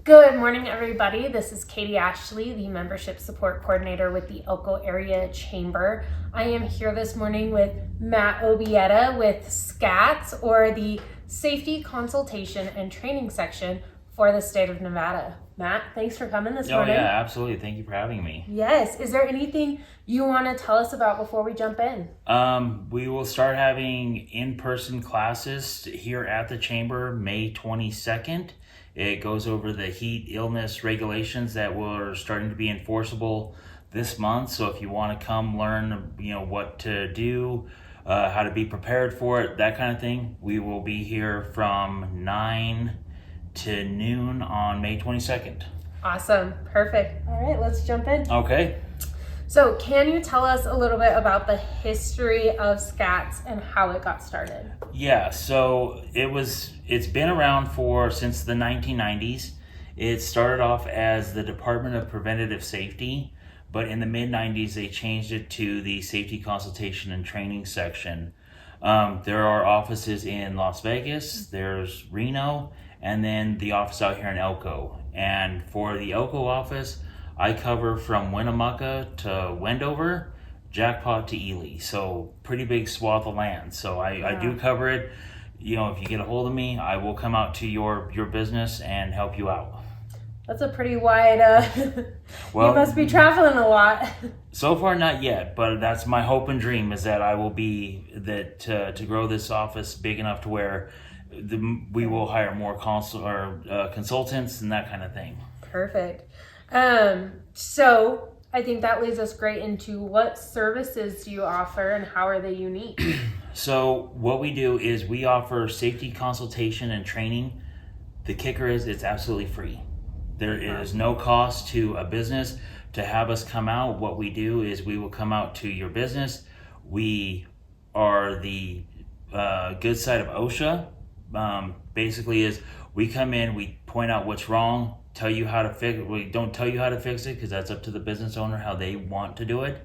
Good morning, everybody. This is Katie Ashley, the Membership Support Coordinator with the Elko Area Chamber. I am here this morning with Matt Obieta with SCATS, or the Safety Consultation and Training Section for the state of Nevada. Matt, thanks for coming this morning. Oh yeah, absolutely. Thank you for having me. Yes. Is there anything you want to tell us about before we jump in? We will start having in-person classes here at the Chamber May 22nd. It goes over the heat illness regulations that were starting to be enforceable this month. So if you want to come learn, what to do, how to be prepared for it, that kind of thing, we will be here from 9 to noon on May 22nd. Awesome. Perfect. All right, let's jump in. Okay. So can you tell us a little bit about the history of SCATS and how it got started? Yeah, so it's been around since the 1990s. It started off as the Department of Preventative Safety, but in the mid-90s they changed it to the Safety Consultation and Training Section. There are offices in Las Vegas, there's Reno, and then the office out here in Elko. And for the Elko office, I cover from Winnemucca to Wendover, Jackpot to Ely. So pretty big swath of land. So I do cover it. If you get a hold of me, I will come out to your business and help you out. That's a pretty wide, well, you must be traveling a lot. So far, not yet, but that's my hope and dream, is that I will be to grow this office big enough to where we will hire more consultants and that kind of thing. Perfect. So I think that leads us great into what services do you offer and how are they unique? So what we do is we offer safety consultation and training. The kicker is it's absolutely free. There is no cost to a business to have us come out. What we do is we will come out to your business. We are the good side of OSHA. Basically is we come in, we point out what's wrong, tell you how to fix it. We don't tell you how to fix it because that's up to the business owner how they want to do it.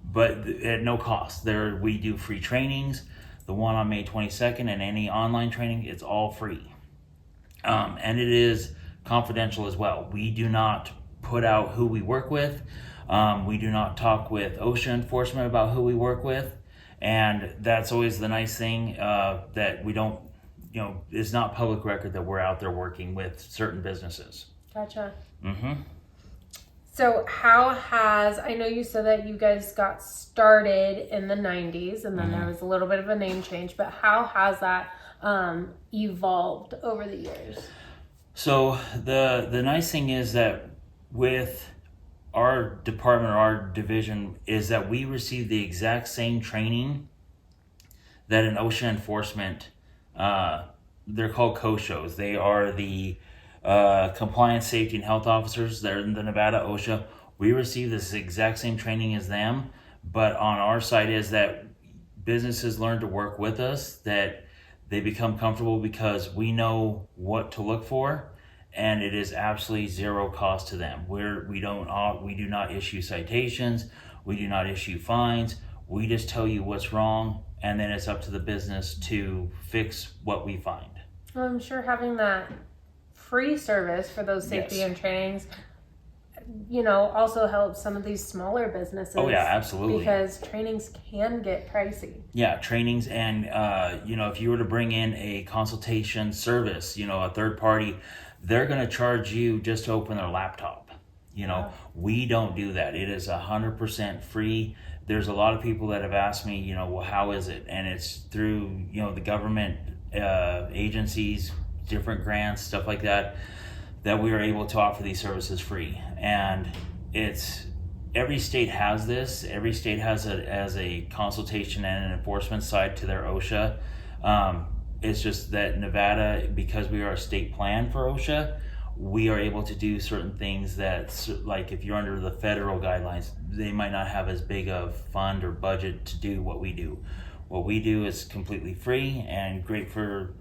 But at no cost. We do free trainings. The one on May 22nd and any online training, it's all free. And it is confidential as well. We do not put out who we work with. We do not talk with OSHA enforcement about who we work with. And that's always the nice thing, that we don't, it's not public record that we're out there working with certain businesses. Gotcha. So I know you said that you guys got started in the 90s and then there was a little bit of a name change, but how has that evolved over the years? So the nice thing is that with our department or our division is that we receive the exact same training that an OSHA enforcement, they're called COSHOs. They are the compliance, safety, and health officers. They're in the Nevada OSHA. We receive this exact same training as them, but on our side is that businesses learn to work with us, that they become comfortable because we know what to look for, and it is absolutely zero cost to them. We do not issue citations, we do not issue fines. We just tell you what's wrong, and then it's up to the business to fix what we find. Well, I'm sure having that free service for those safety and trainings, also helps some of these smaller businesses. Oh yeah, absolutely. Because trainings can get pricey. Yeah, trainings, and if you were to bring in a consultation service, a third party, they're going to charge you just to open their laptop. We don't do that. It is 100% free. There's a lot of people that have asked me, well, how is it? And it's through, the government agencies, different grants, stuff like that we are able to offer these services free. And every state has this. Every state has it as a consultation and an enforcement side to their OSHA. It's just that Nevada, because we are a state plan for OSHA, we are able to do certain things that, like if you're under the federal guidelines, they might not have as big of fund or budget to do what we do. What we do is completely free and great for,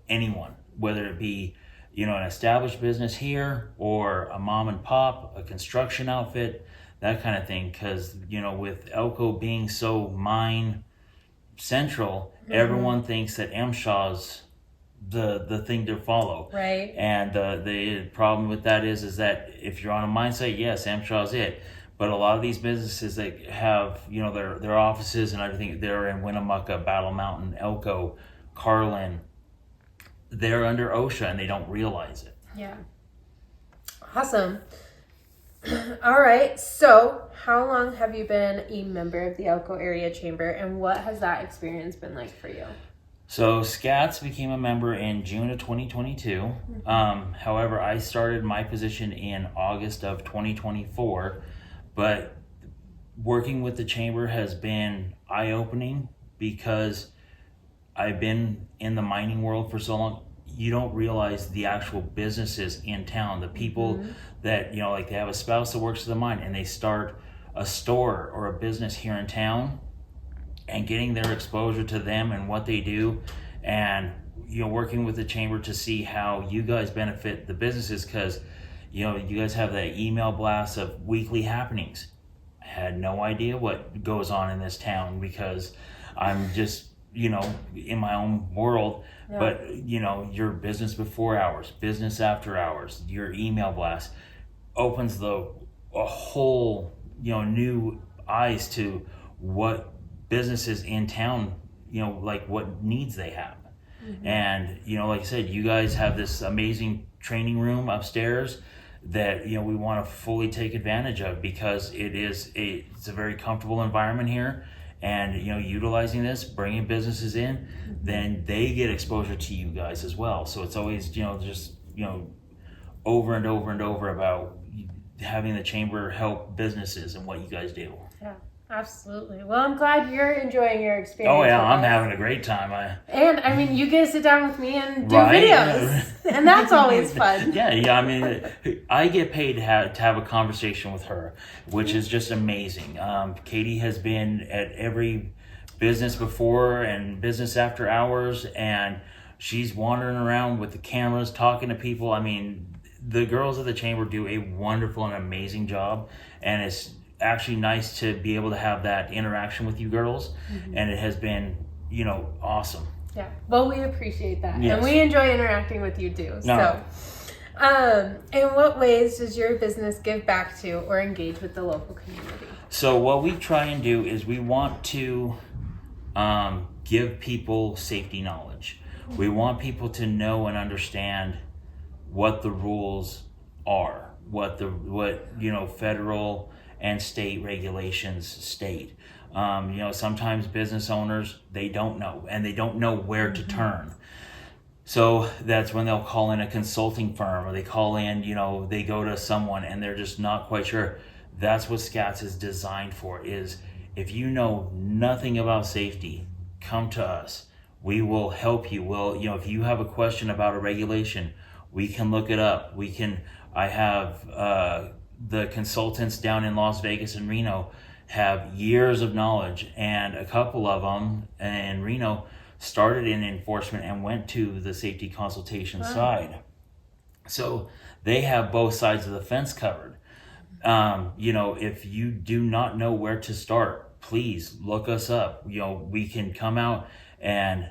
anyone, whether it be, an established business here or a mom and pop, a construction outfit, that kind of thing. Because, with Elko being so mine central, everyone thinks that MSHA's the thing to follow. Right. And the problem with that is that if you're on a mindset, yes, Amshaw's it. But a lot of these businesses that have, their offices and everything, they're in Winnemucca, Battle Mountain, Elko, Carlin. They're under OSHA and they don't realize it. Yeah. Awesome. All right. So how long have you been a member of the Elko Area Chamber, and what has that experience been like for you? So SCATS became a member in June of 2022. However, I started my position in August of 2024. But working with the chamber has been eye-opening because I've been in the mining world for so long. You don't realize the actual businesses in town, the people that, like they have a spouse that works at the mine and they start a store or a business here in town, and getting their exposure to them and what they do, and working with the chamber to see how you guys benefit the businesses, because you guys have that email blast of weekly happenings. I had no idea what goes on in this town because I'm just, in my own world. Yeah. But, your business before hours, business after hours, your email blast opens a whole, new eyes to what businesses in town, like what needs they have. And, like I said, you guys have this amazing training room upstairs that we want to fully take advantage of, because it's a very comfortable environment here, and utilizing this, bringing businesses in, then they get exposure to you guys as well. So it's always just over and over and over about having the chamber help businesses and what you guys do. Yeah. Absolutely. Well, I'm glad you're enjoying your experience. Oh yeah, I'm having a great time. And I mean, you get to sit down with me and do videos, and that's always fun. Yeah. I mean, I get paid to have a conversation with her, which is just amazing. Katie has been at every business before and business after hours, and she's wandering around with the cameras, talking to people. I mean, the girls of the chamber do a wonderful and amazing job, and it's actually nice to be able to have that interaction with you girls, and it has been awesome. Yeah, well, we appreciate that. Yes. And we enjoy interacting with you too. No. So in what ways does your business give back to or engage with the local community? So what we try and do is we want to give people safety knowledge. We want people to know and understand what the rules are, what federal and state regulations state. Sometimes business owners, they don't know, and they don't know where to turn. So that's when they'll call in a consulting firm, or they call in, they go to someone and they're just not quite sure. That's what SCATS is designed for, is if you know nothing about safety, come to us. We will help you. If you have a question about a regulation, we can look it up. I have, the consultants down in Las Vegas and Reno have years of knowledge, and a couple of them in Reno started in enforcement and went to the safety consultation side. So they have both sides of the fence covered. If you do not know where to start, please look us up. We can come out and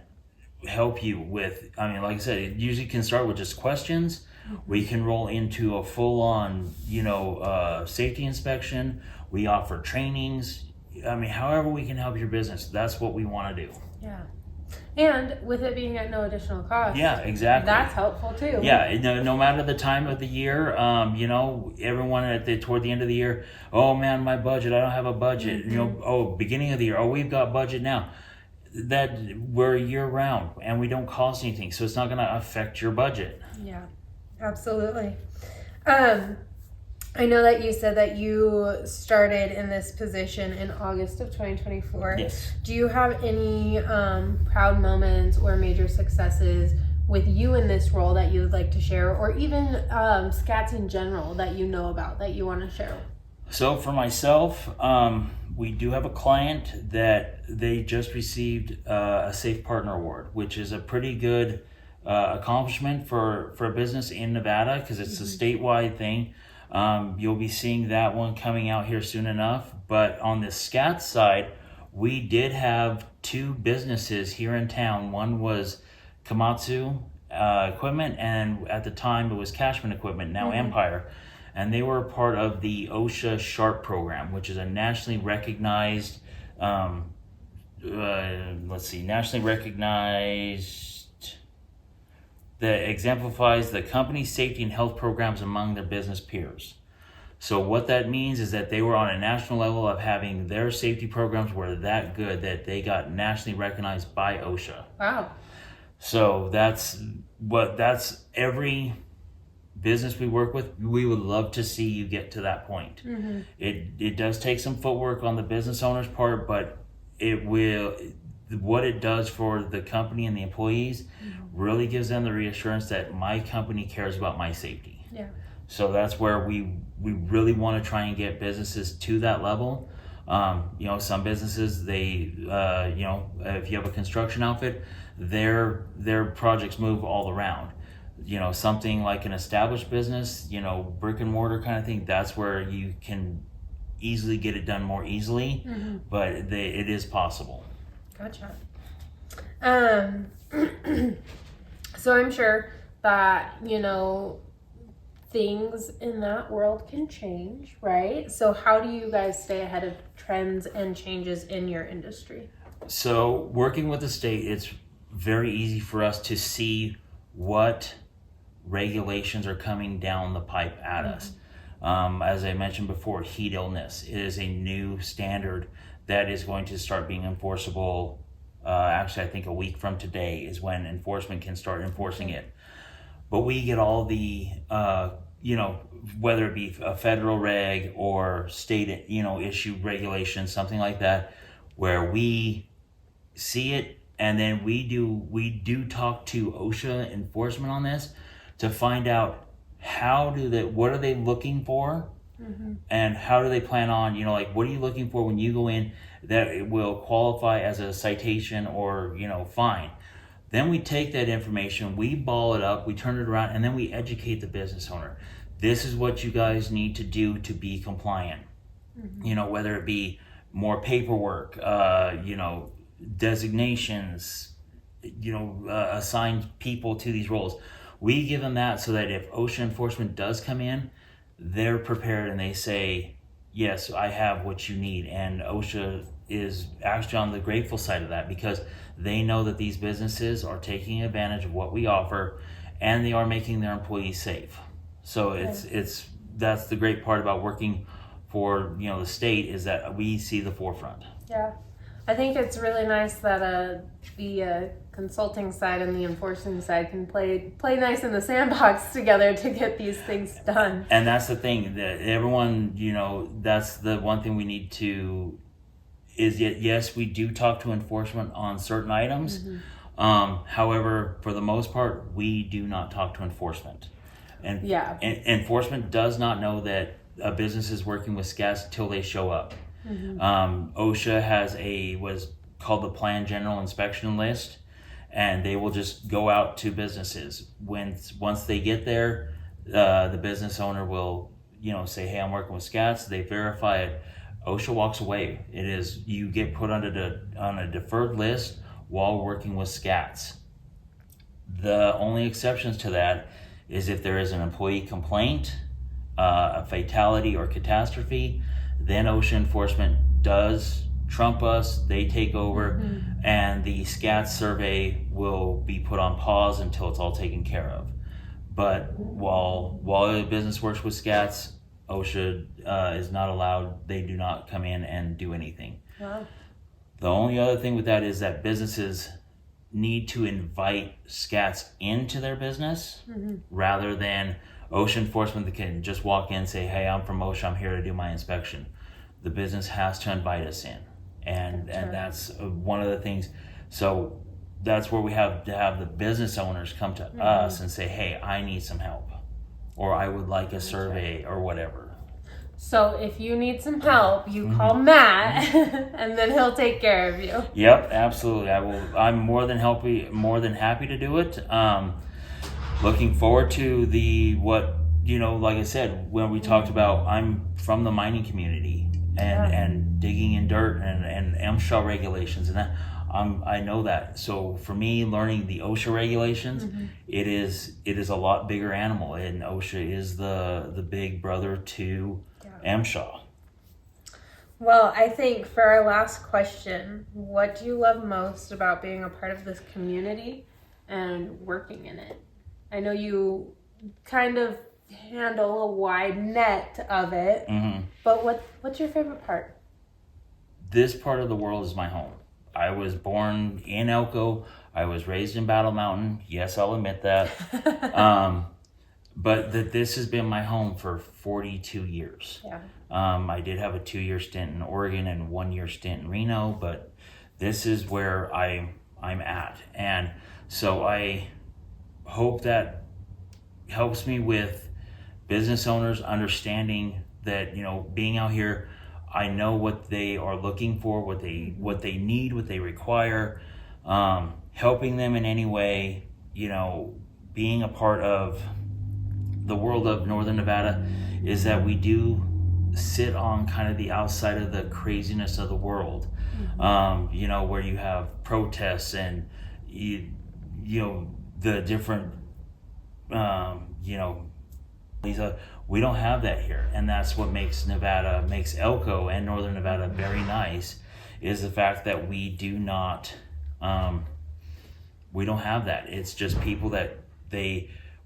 help you with, like I said, it usually can start with just questions. We can roll into a full-on, safety inspection. We offer trainings. However we can help your business, that's what we want to do. Yeah. And with it being at no additional cost. Yeah, exactly. That's helpful too. Yeah, no matter the time of the year, everyone toward the end of the year, oh man, my budget, I don't have a budget. Beginning of the year, we've got budget now. That we're year round and we don't cost anything, so it's not going to affect your budget. Yeah. Absolutely. I know that you said that you started in this position in August of 2024. Yes. Do you have any proud moments or major successes with you in this role that you would like to share, or even SCATS in general that you know about that you want to share? So for myself, we do have a client that they just received a Safe Partner Award, which is a pretty good accomplishment for a business in Nevada, because it's a statewide thing. You'll be seeing that one coming out here soon enough. But on the SCATS side, we did have two businesses here in town. One was Komatsu equipment, and at the time it was Cashman Equipment, now Empire, and they were part of the OSHA SHARP program, which is a nationally recognized, nationally recognized, that exemplifies the company's safety and health programs among their business peers. So what that means is that they were on a national level of having their safety programs were that good that they got nationally recognized by OSHA. Wow. So that's every business we work with, we would love to see you get to that point. It does take some footwork on the business owner's part, but what it does for the company and the employees really gives them the reassurance that my company cares about my safety. Yeah. So that's where we really want to try and get businesses to that level. Some businesses, they, if you have a construction outfit, their projects move all around. Something like an established business, brick and mortar kind of thing, that's where you can easily get it done more easily, but it is possible. Gotcha. So I'm sure that, things in that world can change, right? So how do you guys stay ahead of trends and changes in your industry? So working with the state, it's very easy for us to see what regulations are coming down the pipe at us. As I mentioned before, heat illness is a new standard that is going to start being enforceable. Actually, I think a week from today is when enforcement can start enforcing it. But we get all the, whether it be a federal reg or state, issue regulations, something like that, where we see it, and then we do talk to OSHA enforcement on this to find out what are they looking for, and how do they plan on, what are you looking for when you go in that it will qualify as a citation or, fine. Then we take that information, we ball it up, we turn it around, and then we educate the business owner. This is what you guys need to do to be compliant. Whether it be more paperwork, designations, assigned people to these roles. We give them that so that if OSHA enforcement does come in, they're prepared and they say, yes, I have what you need. And OSHA is actually on the grateful side of that because they know that these businesses are taking advantage of what we offer and they are making their employees safe. So that's the great part about working for the state is that we see the forefront. Yeah. I think it's really nice that the consulting side and the enforcing side can play nice in the sandbox together to get these things done. And that's the thing that everyone, that's the one thing we need to is yes, we do talk to enforcement on certain items. However, for the most part, we do not talk to enforcement. And enforcement does not know that a business is working with SCATS until they show up. OSHA has was called the Plan General Inspection List, and they will just go out to businesses. Once they get there, the business owner will say, hey, I'm working with SCATS. They verify it. OSHA walks away. It is you get put on a deferred list while working with SCATS. The only exceptions to that is if there is an employee complaint, a fatality or catastrophe, then OSHA enforcement does trump us. They take over, and the SCATS survey will be put on pause until it's all taken care of. But while a business works with SCATS, OSHA is not allowed. They do not come in and do anything. Wow. The only other thing with that is that businesses need to invite SCATS into their business rather than OSHA enforcement that can just walk in and say, hey, I'm from OSHA, I'm here to do my inspection. The business has to invite us in. And that's one of the things. So that's where we have to have the business owners come to us and say, hey, I need some help. Or I would like a survey or whatever. So if you need some help, you call Matt, and then he'll take care of you. Yep, absolutely. I'm more than happy to do it. Looking forward to like I said, when we talked about, I'm from the mining community and digging in dirt and MSHA regulations and that. I know that. So for me, learning the OSHA regulations, it is a lot bigger animal, and OSHA is the big brother to MSHA. Well, I think for our last question, what do you love most about being a part of this community and working in it? I know you kind of handle a wide net of it, but what's your favorite part? This part of the world is my home. I was born in Elko. I was raised in Battle Mountain. Yes, I'll admit that. But this has been my home for 42 years. Yeah. I did have a 2-year stint in Oregon and 1-year stint in Reno, but this is where I'm at. And so I hope that helps me with business owners understanding that, being out here, I know what they are looking for, what they need, what they require, helping them in any way, being a part of the world of Northern Nevada is that we do sit on kind of the outside of the craziness of the world, where you have protests and, the different, we don't have that here. And that's what makes Elko and Northern Nevada very nice, is the fact that we do not, we don't have that. It's just people that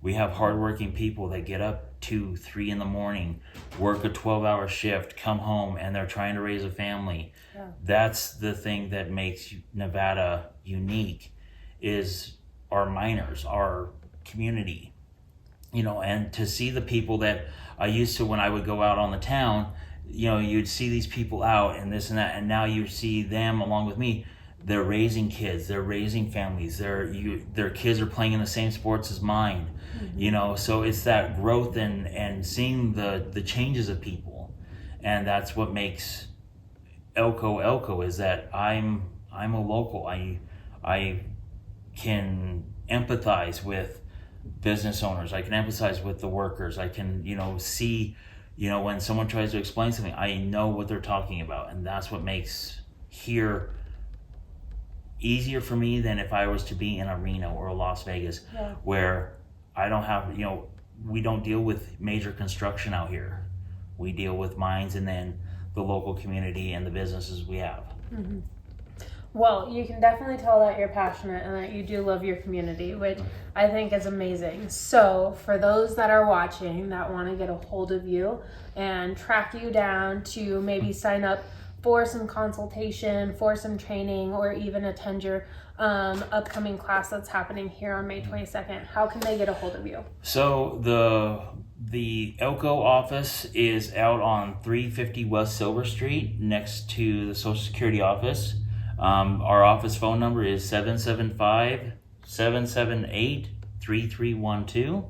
we have hardworking people that get up 2, 3 in the morning, work a 12-hour shift, come home, and they're trying to raise a family. Yeah. That's the thing that makes Nevada unique, is our miners, our community, and to see the people that I used to, when I would go out on the town, you'd see these people out and this and that, and now you see them along with me. They're raising kids, they're raising families, their kids are playing in the same sports as mine, so it's that growth and seeing the changes of people. And that's what makes Elko, is that I'm a local. I can empathize with business owners. I can empathize with the workers. I can, see, when someone tries to explain something, I know what they're talking about. And that's what makes here easier for me than if I was to be in a Reno or a Las Vegas, where I don't have, we don't deal with major construction out here. We deal with mines and then the local community and the businesses we have. Well, you can definitely tell that you're passionate and that you do love your community, which I think is amazing. So for those that are watching that want to get a hold of you and track you down to maybe sign up for some consultation, for some training, or even attend your upcoming class that's happening here on May 22nd, how can they get a hold of you? So the Elko office is out on 350 West Silver Street, next to the Social Security office. Our office phone number is 775-778-3312,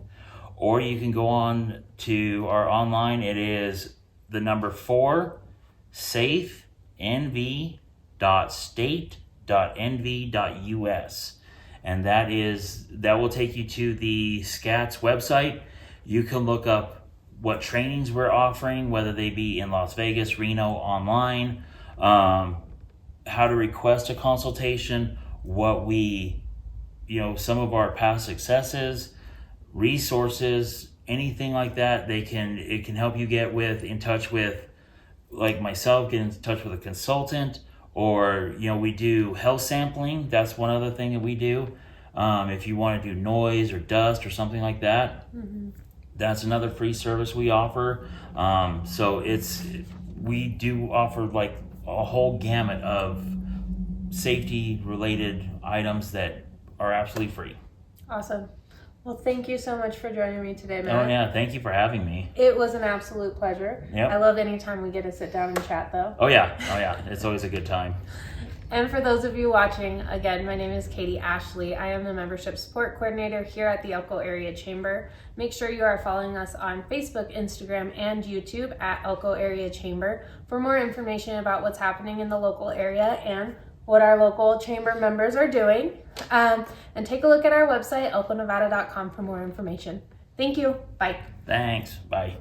or you can go on to our online. It is the number 4 safenv.state.nv.us, and that will take you to the SCATS website. You can look up what trainings we're offering, whether they be in Las Vegas, Reno, online, how to request a consultation, what some of our past successes, resources, anything like that. It can help you get in touch with, like myself, get in touch with a consultant, or we do health sampling. That's one other thing that we do. If you want to do noise or dust or something like that, that's another free service we offer. So we do offer like a whole gamut of safety related items that are absolutely free. Awesome. Well, thank you so much for joining me today, Matt. Oh yeah, thank you for having me. It was an absolute pleasure. Yep. I love any time we get to sit down and chat, though. Oh yeah, it's always a good time. And for those of you watching, again, my name is Katie Ashley. I am the Membership Support Coordinator here at the Elko Area Chamber. Make sure you are following us on Facebook, Instagram, and YouTube at Elko Area Chamber for more information about what's happening in the local area and what our local chamber members are doing. And take a look at our website, elkonevada.com, for more information. Thank you. Bye. Thanks. Bye.